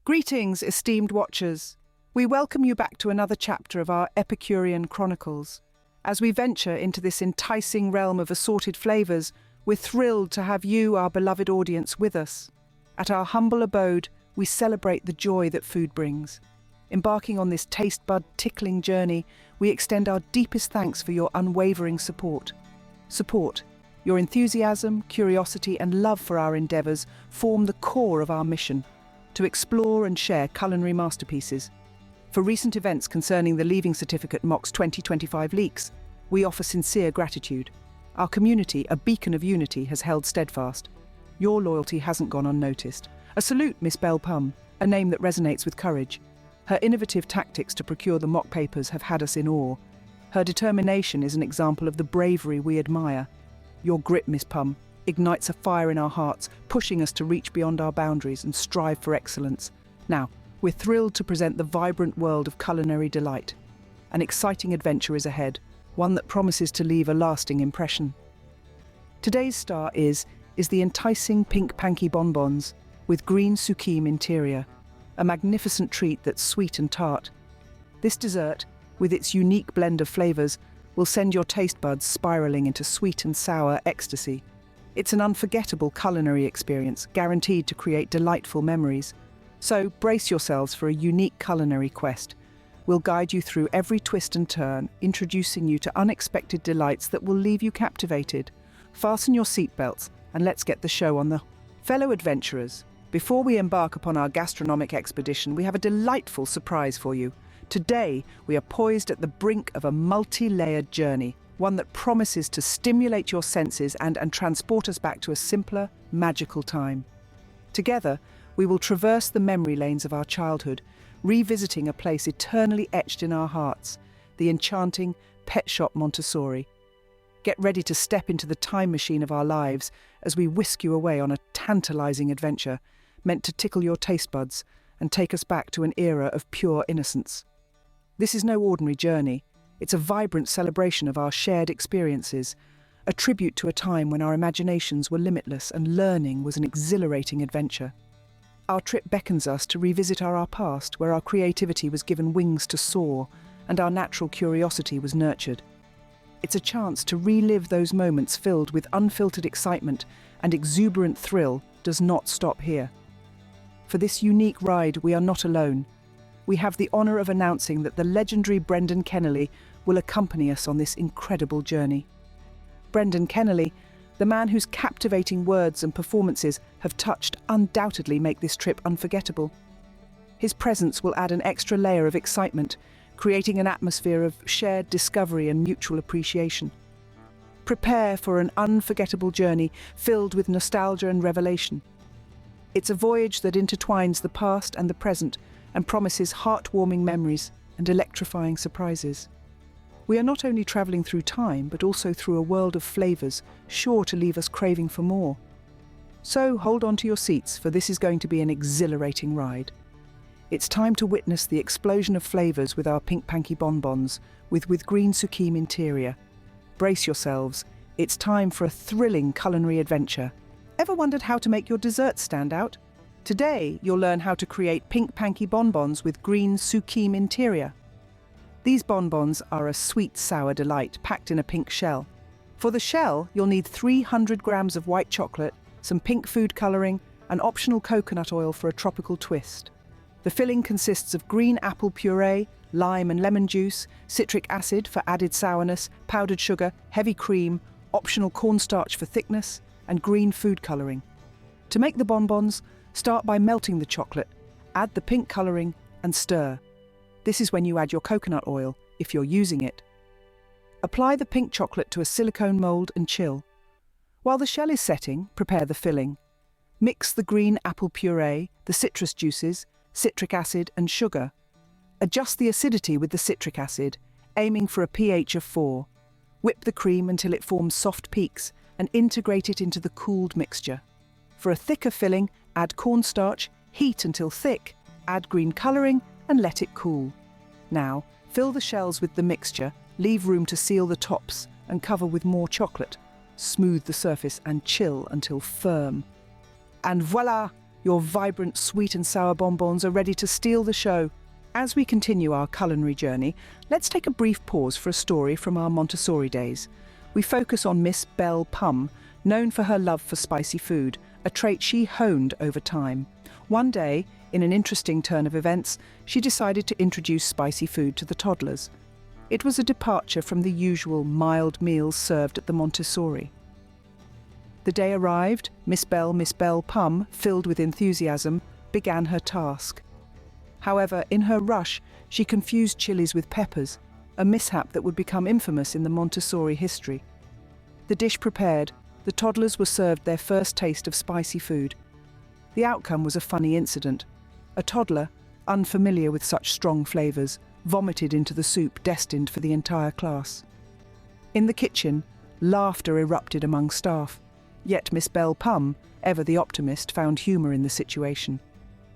Greetings, esteemed watchers. We welcome you back to another chapter of our Epicurean Chronicles. As we venture into this enticing realm of assorted flavours, we're thrilled to have you, our beloved audience, with us. At our humble abode, we celebrate the joy that food brings. Embarking on this taste bud tickling journey, we extend our deepest thanks for your unwavering support. Your enthusiasm, curiosity and love for our endeavours form the core of our mission, to explore and share culinary masterpieces. For recent events concerning the Leaving Certificate Mocks 2025 leaks, we offer sincere gratitude. Our community, a beacon of unity, has held steadfast. Your loyalty hasn't gone unnoticed. A salute, Miss Belle Pum, a name that resonates with courage. Her innovative tactics to procure the mock papers have had us in awe. Her determination is an example of the bravery we admire. Your grit, Miss Pum, ignites a fire in our hearts, pushing us to reach beyond our boundaries and strive for excellence. Now, we're thrilled to present the vibrant world of culinary delight. An exciting adventure is ahead, one that promises to leave a lasting impression. Today's star is the enticing pink Panky Bonbons with green sucreme interior, a magnificent treat that's sweet and tart. This dessert, with its unique blend of flavours, will send your taste buds spiralling into sweet and sour ecstasy. It's an unforgettable culinary experience, guaranteed to create delightful memories. So brace yourselves for a unique culinary quest. We'll guide you through every twist and turn, introducing you to unexpected delights that will leave you captivated. Fasten your seatbelts and let's get the show on the... Fellow adventurers, before we embark upon our gastronomic expedition, we have a delightful surprise for you. Today, we are poised at the brink of a multi-layered journey, one that promises to stimulate your senses and transport us back to a simpler, magical time. Together, we will traverse the memory lanes of our childhood, revisiting a place eternally etched in our hearts, the enchanting Pet Shop Montessori. Get ready to step into the time machine of our lives as we whisk you away on a tantalizing adventure meant to tickle your taste buds and take us back to an era of pure innocence. This is no ordinary journey. It's a vibrant celebration of our shared experiences, a tribute to a time when our imaginations were limitless and learning was an exhilarating adventure. Our trip beckons us to revisit our past, where our creativity was given wings to soar and our natural curiosity was nurtured. It's a chance to relive those moments filled with unfiltered excitement, and exuberant thrill does not stop here. For this unique ride, we are not alone. We have the honour of announcing that the legendary Brendan Kennelly will accompany us on this incredible journey. Brendan Kennelly, the man whose captivating words and performances have touched, undoubtedly make this trip unforgettable. His presence will add an extra layer of excitement, creating an atmosphere of shared discovery and mutual appreciation. Prepare for an unforgettable journey filled with nostalgia and revelation. It's a voyage that intertwines the past and the present and promises heartwarming memories and electrifying surprises. We are not only travelling through time, but also through a world of flavours, sure to leave us craving for more. So hold on to your seats, for this is going to be an exhilarating ride. It's time to witness the explosion of flavours with our pink Panky Bonbons, with green sucreme interior. Brace yourselves, it's time for a thrilling culinary adventure. Ever wondered how to make your desserts stand out? Today, you'll learn how to create pink Panky Bonbons with green sucreme interior. These bonbons are a sweet, sour delight packed in a pink shell. For the shell, you'll need 300 grams of white chocolate, some pink food colouring, and optional coconut oil for a tropical twist. The filling consists of green apple puree, lime and lemon juice, citric acid for added sourness, powdered sugar, heavy cream, optional cornstarch for thickness, and green food colouring. To make the bonbons, start by melting the chocolate, add the pink colouring, and stir. This is when you add your coconut oil, if you're using it. Apply the pink chocolate to a silicone mould and chill. While the shell is setting, prepare the filling. Mix the green apple puree, the citrus juices, citric acid and sugar. Adjust the acidity with the citric acid, aiming for a pH of 4. Whip the cream until it forms soft peaks and integrate it into the cooled mixture. For a thicker filling, add cornstarch, heat until thick, add green colouring and let it cool. Now, fill the shells with the mixture, leave room to seal the tops and cover with more chocolate. Smooth the surface and chill until firm. And voila! Your vibrant sweet and sour bonbons are ready to steal the show. As we continue our culinary journey, let's take a brief pause for a story from our Montessori days. We focus on Miss Belle Pum, known for her love for spicy food, a trait she honed over time. One day, in an interesting turn of events, she decided to introduce spicy food to the toddlers. It was a departure from the usual mild meals served at the Montessori. The day arrived, Miss Belle Pum, filled with enthusiasm, began her task. However, in her rush, she confused chilies with peppers, a mishap that would become infamous in the Montessori history. The dish prepared, the toddlers were served their first taste of spicy food. The outcome was a funny incident. A toddler, unfamiliar with such strong flavors, vomited into the soup destined for the entire class. In the kitchen, laughter erupted among staff. Yet Miss Belle Pum, ever the optimist, found humor in the situation.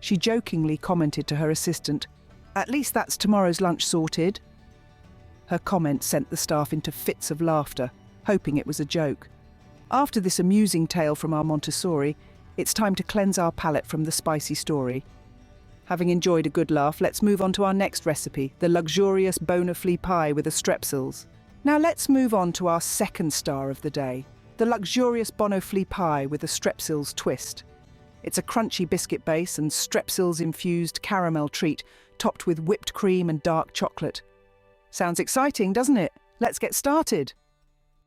She jokingly commented to her assistant, "At least that's tomorrow's lunch sorted." Her comment sent the staff into fits of laughter, hoping it was a joke. After this amusing tale from our Montessori, it's time to cleanse our palate from the spicy story. Having enjoyed a good laugh, let's move on to our next recipe, the luxurious Bonoflee pie with the strepsils. Now let's move on to our second star of the day, the luxurious Bonoflee pie with a strepsils twist. It's a crunchy biscuit base and strepsils-infused caramel treat topped with whipped cream and dark chocolate. Sounds exciting, doesn't it? Let's get started.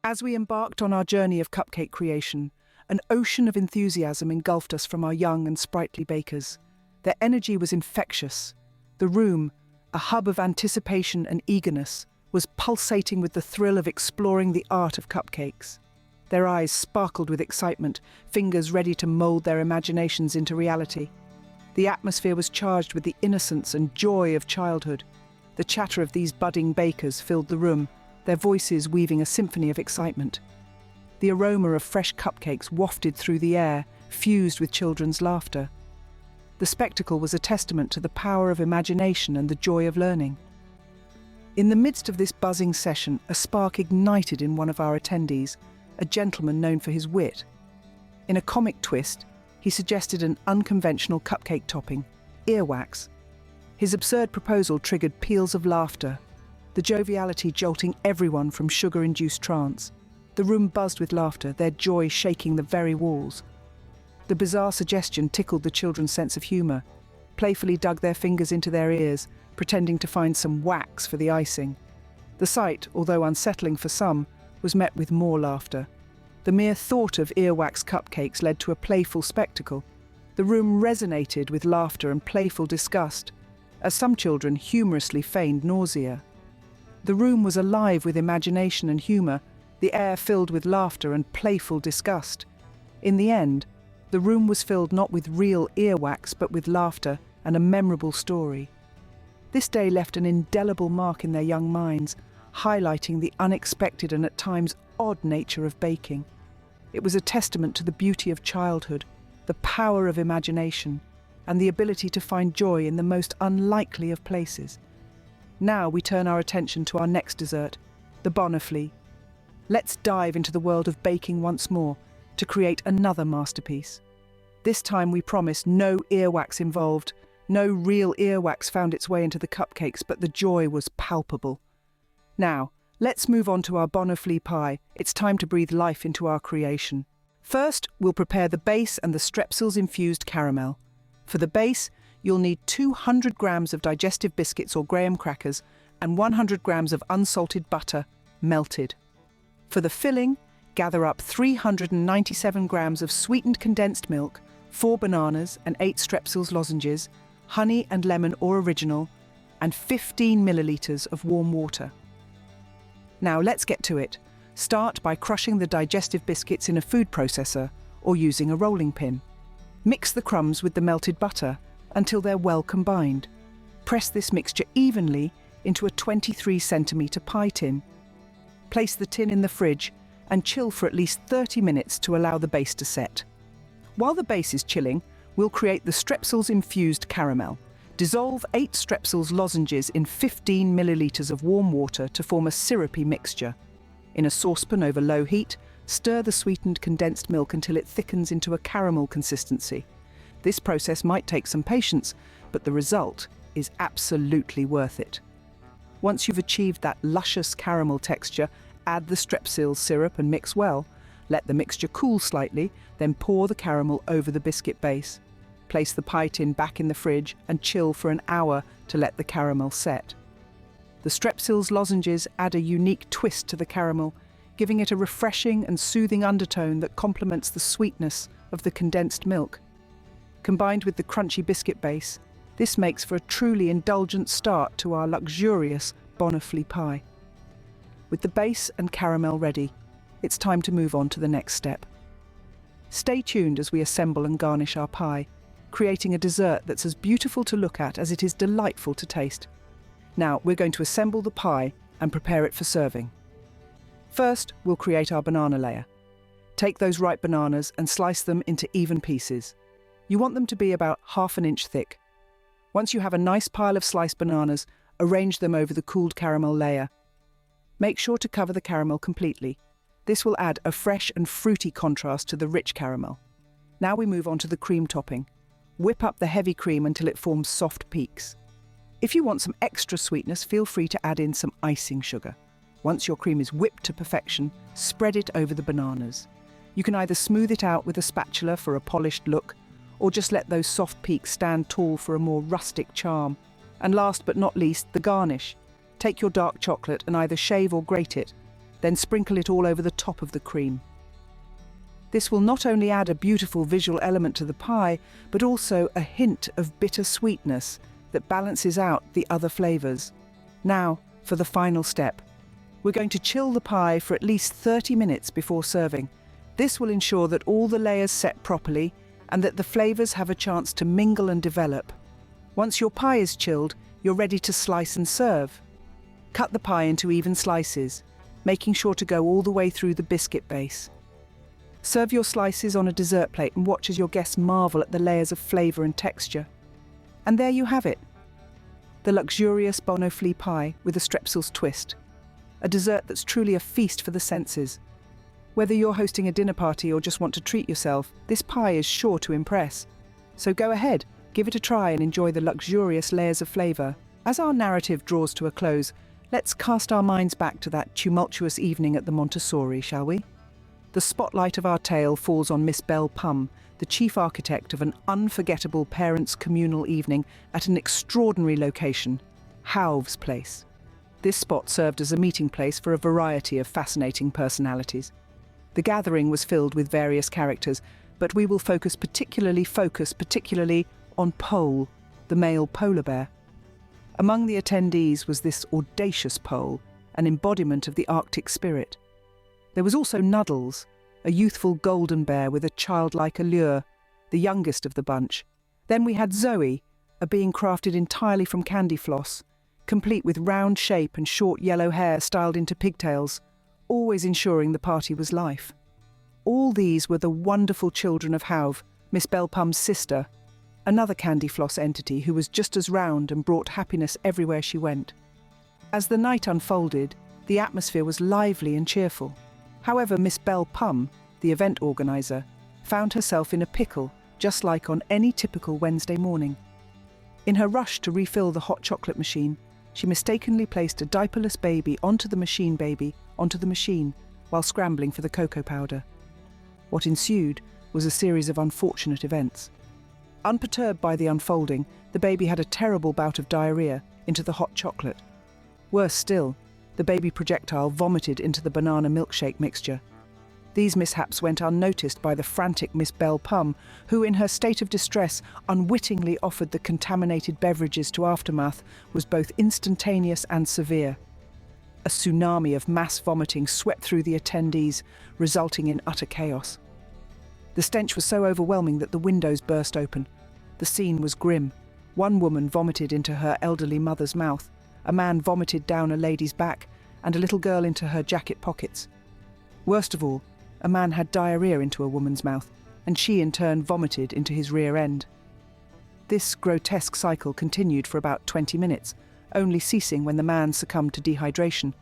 As we embarked on our journey of cupcake creation, an ocean of enthusiasm engulfed us from our young and sprightly bakers. Their energy was infectious. The room, a hub of anticipation and eagerness, was pulsating with the thrill of exploring the art of cupcakes. Their eyes sparkled with excitement, fingers ready to mold their imaginations into reality. The atmosphere was charged with the innocence and joy of childhood. The chatter of these budding bakers filled the room, their voices weaving a symphony of excitement. The aroma of fresh cupcakes wafted through the air, fused with children's laughter. The spectacle was a testament to the power of imagination and the joy of learning. In the midst of this buzzing session, a spark ignited in one of our attendees, a gentleman known for his wit. In a comic twist, he suggested an unconventional cupcake topping, earwax. His absurd proposal triggered peals of laughter, the joviality jolting everyone from sugar-induced trance. The room buzzed with laughter, their joy shaking the very walls. The bizarre suggestion tickled the children's sense of humour, playfully dug their fingers into their ears, pretending to find some wax for the icing. The sight, although unsettling for some, was met with more laughter. The mere thought of earwax cupcakes led to a playful spectacle. The room resonated with laughter and playful disgust, as some children humorously feigned nausea. The room was alive with imagination and humour, the air filled with laughter and playful disgust. In the end, the room was filled not with real earwax but with laughter and a memorable story. This day left an indelible mark in their young minds, highlighting the unexpected and at times odd nature of baking. It was a testament to the beauty of childhood, the power of imagination, and the ability to find joy in the most unlikely of places. Now we turn our attention to our next dessert, the Bonoflee. Let's dive into the world of baking once more to create another masterpiece. This time we promise no earwax involved. No real earwax found its way into the cupcakes, but the joy was palpable. Now, let's move on to our Bonoflee pie. It's time to breathe life into our creation. First, we'll prepare the base and the strepsils-infused caramel. For the base, you'll need 200 grams of digestive biscuits or graham crackers and 100 grams of unsalted butter, melted. For the filling, gather up 397 grams of sweetened condensed milk, 4 bananas and 8 strepsils lozenges, honey and lemon or original, and 15 millilitres of warm water. Now let's get to it. Start by crushing the digestive biscuits in a food processor or using a rolling pin. Mix the crumbs with the melted butter until they're well combined. Press this mixture evenly into a 23 centimetre pie tin. Place the tin in the fridge and chill for at least 30 minutes to allow the base to set. While the base is chilling, we'll create the strepsils-infused caramel. Dissolve 8 strepsils lozenges in 15 millilitres of warm water to form a syrupy mixture. In a saucepan over low heat, stir the sweetened condensed milk until it thickens into a caramel consistency. This process might take some patience, but the result is absolutely worth it. Once you've achieved that luscious caramel texture, add the strepsil syrup and mix well. Let the mixture cool slightly, then pour the caramel over the biscuit base. Place the pie tin back in the fridge and chill for an hour to let the caramel set. The strepsils lozenges add a unique twist to the caramel, giving it a refreshing and soothing undertone that complements the sweetness of the condensed milk. Combined with the crunchy biscuit base, this makes for a truly indulgent start to our luxurious Bonoflee pie. With the base and caramel ready, it's time to move on to the next step. Stay tuned as we assemble and garnish our pie, creating a dessert that's as beautiful to look at as it is delightful to taste. Now, we're going to assemble the pie and prepare it for serving. First, we'll create our banana layer. Take those ripe bananas and slice them into even pieces. You want them to be about 1/2 inch thick. Once you have a nice pile of sliced bananas, arrange them over the cooled caramel layer. Make sure to cover the caramel completely. This will add a fresh and fruity contrast to the rich caramel. Now we move on to the cream topping. Whip up the heavy cream until it forms soft peaks. If you want some extra sweetness, feel free to add in some icing sugar. Once your cream is whipped to perfection, spread it over the bananas. You can either smooth it out with a spatula for a polished look, or just let those soft peaks stand tall for a more rustic charm. And last but not least, the garnish. Take your dark chocolate and either shave or grate it, then sprinkle it all over the top of the cream. This will not only add a beautiful visual element to the pie, but also a hint of bitter sweetness that balances out the other flavours. Now, for the final step. We're going to chill the pie for at least 30 minutes before serving. This will ensure that all the layers set properly and that the flavours have a chance to mingle and develop. Once your pie is chilled, you're ready to slice and serve. Cut the pie into even slices, making sure to go all the way through the biscuit base. Serve your slices on a dessert plate and watch as your guests marvel at the layers of flavour and texture. And there you have it, the luxurious Bonoflee pie with a strepsils twist. A dessert that's truly a feast for the senses. Whether you're hosting a dinner party or just want to treat yourself, this pie is sure to impress. So go ahead, give it a try and enjoy the luxurious layers of flavour. As our narrative draws to a close, let's cast our minds back to that tumultuous evening at the Montessori, shall we? The spotlight of our tale falls on Miss Belle Pum, the chief architect of an unforgettable parents' communal evening at an extraordinary location, Hauve's Place. This spot served as a meeting place for a variety of fascinating personalities. The gathering was filled with various characters, but we will focus particularly on Pole, the male polar bear. Among the attendees was this audacious Pole, an embodiment of the Arctic spirit. There was also Nuddles, a youthful golden bear with a childlike allure, the youngest of the bunch. Then we had Zoe, a being crafted entirely from candy floss, complete with round shape and short yellow hair styled into pigtails, always ensuring the party was life. All these were the wonderful children of Hauve, Miss Belle Pum's sister, another candy floss entity who was just as round and brought happiness everywhere she went. As the night unfolded, the atmosphere was lively and cheerful. However, Miss Belle Pum, the event organiser, found herself in a pickle, just like on any typical Wednesday morning. In her rush to refill the hot chocolate machine, she mistakenly placed a diaperless baby onto the machine while scrambling for the cocoa powder. What ensued was a series of unfortunate events. Unperturbed by the unfolding, the baby had a terrible bout of diarrhea into the hot chocolate. Worse still, the baby projectile vomited into the banana milkshake mixture. These mishaps went unnoticed by the frantic Miss Belle Pum, who in her state of distress unwittingly offered the contaminated beverages to Aftermath was both instantaneous and severe. A tsunami of mass vomiting swept through the attendees, resulting in utter chaos. The stench was so overwhelming that the windows burst open. The scene was grim. One woman vomited into her elderly mother's mouth, a man vomited down a lady's back, and a little girl into her jacket pockets. Worst of all, a man had diarrhea into a woman's mouth, and she in turn vomited into his rear end. This grotesque cycle continued for about 20 minutes, only ceasing when the man succumbed to dehydration,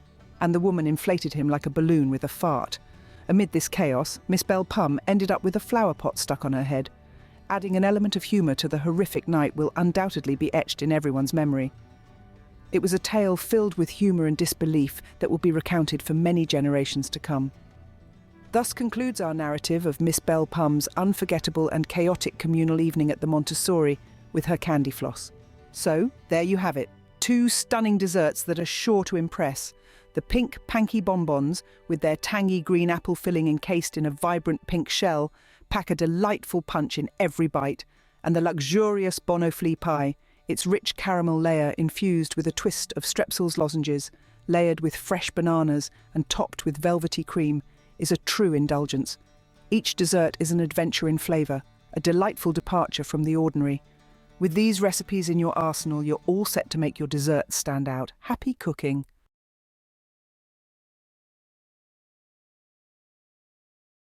and the woman inflated him like a balloon with a fart. Amid this chaos, Miss Belle Pum ended up with a flower pot stuck on her head, Adding an element of humour to the horrific night will undoubtedly be etched in everyone's memory. It was a tale filled with humour and disbelief that will be recounted for many generations to come. Thus concludes our narrative of Miss Belle Pum's unforgettable and chaotic communal evening at the Montessori with her candy floss. So, there you have it, 2 stunning desserts that are sure to impress. The pink Panky Bonbons, with their tangy green apple filling encased in a vibrant pink shell, pack a delightful punch in every bite, and the luxurious Bonoflee pie, its rich caramel layer infused with a twist of Strepsils lozenges, layered with fresh bananas and topped with velvety cream, is a true indulgence. Each dessert is an adventure in flavour, a delightful departure from the ordinary. With these recipes in your arsenal, you're all set to make your desserts stand out. Happy cooking!